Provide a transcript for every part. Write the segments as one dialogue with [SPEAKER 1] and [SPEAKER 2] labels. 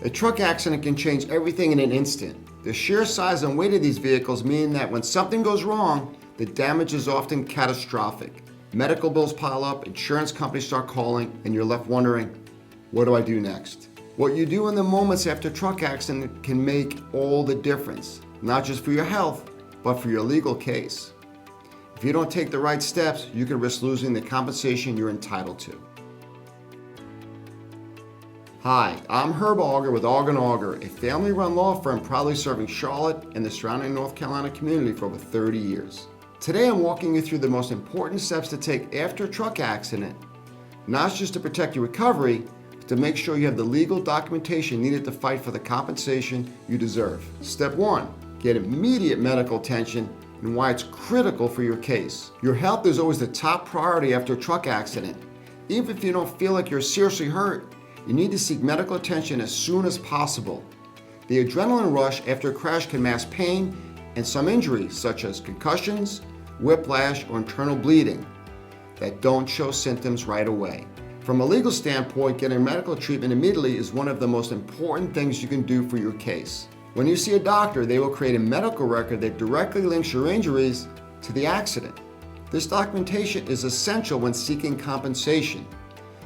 [SPEAKER 1] A truck accident can change everything in an instant. The sheer size and weight of these vehicles mean that when something goes wrong, the damage is often catastrophic. Medical bills pile up, insurance companies start calling, and you're left wondering, what do I do next? What you do in the moments after a truck accident can make all the difference, not just for your health, but for your legal case. If you don't take the right steps, you can risk losing the compensation you're entitled to. Hi, I'm Auger Auger with Auger Auger, a family-run law firm proudly serving Charlotte and the surrounding North Carolina community for over 30 years. Today I'm walking you through the most important steps to take after a truck accident, not just to protect your recovery, but to make sure you have the legal documentation needed to fight for the compensation you deserve. Step 1, get immediate medical attention and why it's critical for your case. Your health is always the top priority after a truck accident. Even if you don't feel like you're seriously hurt, you need to seek medical attention as soon as possible. The adrenaline rush after a crash can mask pain and some injuries such as concussions, whiplash, or internal bleeding that don't show symptoms right away. From a legal standpoint, getting medical treatment immediately is one of the most important things you can do for your case. When you see a doctor, they will create a medical record that directly links your injuries to the accident. This documentation is essential when seeking compensation.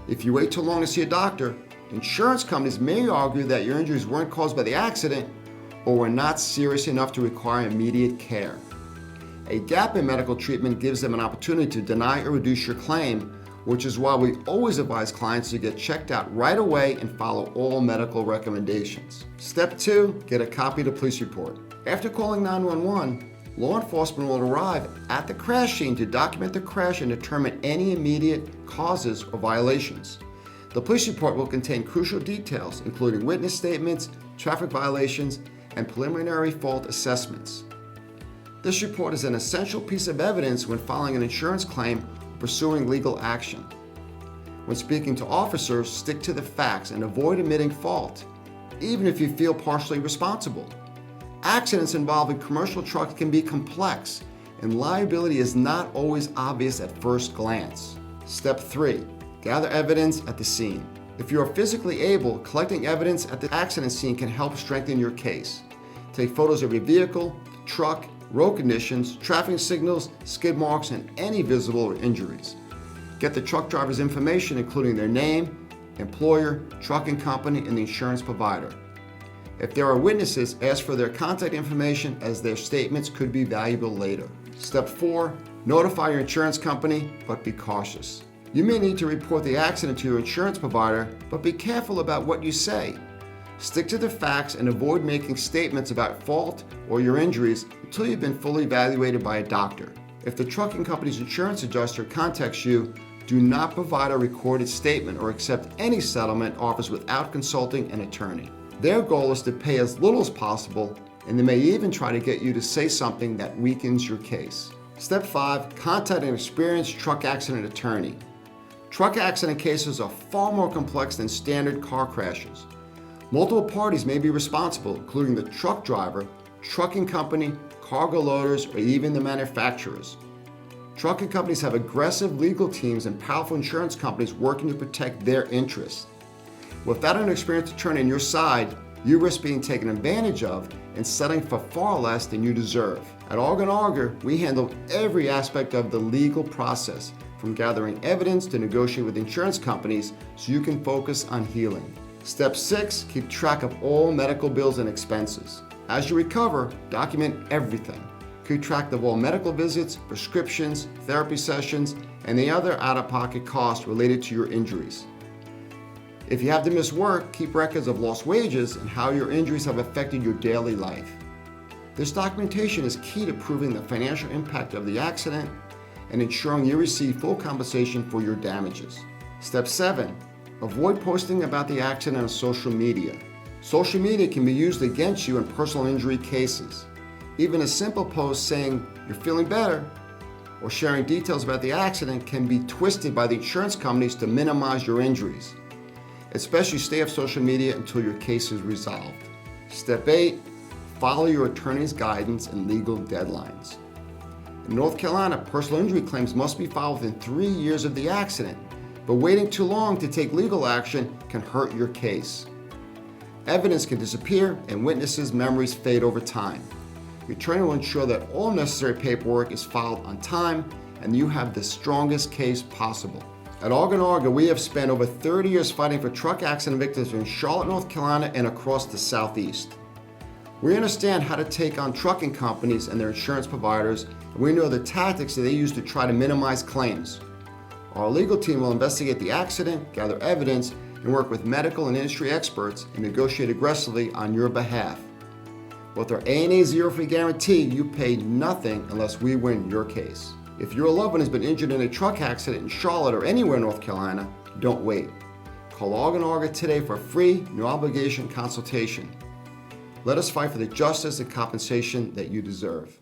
[SPEAKER 1] If you wait too long to see a doctor, insurance companies may argue that your injuries weren't caused by the accident or were not serious enough to require immediate care. A gap in medical treatment gives them an opportunity to deny or reduce your claim, which is why we always advise clients to get checked out right away and follow all medical recommendations. Step 2, get a copy of the police report. After calling 911, law enforcement will arrive at the crash scene to document the crash and determine any immediate causes or violations. The police report will contain crucial details, including witness statements, traffic violations, and preliminary fault assessments. This report is an essential piece of evidence when filing an insurance claim or pursuing legal action. When speaking to officers, stick to the facts and avoid admitting fault, even if you feel partially responsible. Accidents involving commercial trucks can be complex, and liability is not always obvious at first glance. Step 3, gather evidence at the scene. If you are physically able, collecting evidence at the accident scene can help strengthen your case. Take photos of your vehicle, truck, road conditions, traffic signals, skid marks, and any visible injuries. Get the truck driver's information, including their name, employer, trucking company, and the insurance provider. If there are witnesses, ask for their contact information as their statements could be valuable later. Step 4, notify your insurance company, but be cautious. You may need to report the accident to your insurance provider, but be careful about what you say. Stick to the facts and avoid making statements about fault or your injuries until you've been fully evaluated by a doctor. If the trucking company's insurance adjuster contacts you, do not provide a recorded statement or accept any settlement offers without consulting an attorney. Their goal is to pay as little as possible, and they may even try to get you to say something that weakens your case. Step 5, contact an experienced truck accident attorney. Truck accident cases are far more complex than standard car crashes. Multiple parties may be responsible, including the truck driver, trucking company, cargo loaders, or even the manufacturers. Trucking companies have aggressive legal teams and powerful insurance companies working to protect their interests. Without an experienced attorney on your side, you risk being taken advantage of and settling for far less than you deserve. At Auger Auger, we handle every aspect of the legal process, from gathering evidence to negotiate with insurance companies so you can focus on healing. Step 6, keep track of all medical bills and expenses. As you recover, document everything. Keep track of all medical visits, prescriptions, therapy sessions, and the other out-of-pocket costs related to your injuries. If you have to miss work, keep records of lost wages and how your injuries have affected your daily life. This documentation is key to proving the financial impact of the accident and ensuring you receive full compensation for your damages. Step 7, avoid posting about the accident on social media. Social media can be used against you in personal injury cases. Even a simple post saying you're feeling better or sharing details about the accident can be twisted by the insurance companies to minimize your injuries. Especially stay off social media until your case is resolved. Step 8, follow your attorney's guidance and legal deadlines. In North Carolina, personal injury claims must be filed within 3 years of the accident, but waiting too long to take legal action can hurt your case. Evidence can disappear and witnesses' memories fade over time. Your attorney will ensure that all necessary paperwork is filed on time and you have the strongest case possible. At Auger Auger, we have spent over 30 years fighting for truck accident victims in Charlotte, North Carolina and across the Southeast. We understand how to take on trucking companies and their insurance providers, and we know the tactics that they use to try to minimize claims. Our legal team will investigate the accident, gather evidence, and work with medical and industry experts and negotiate aggressively on your behalf. With our A&A zero-fee guarantee, you pay nothing unless we win your case. If your loved one has been injured in a truck accident in Charlotte or anywhere in North Carolina, don't wait. Call Auger Auger today for a free, no-obligation consultation. Let us fight for the justice and compensation that you deserve.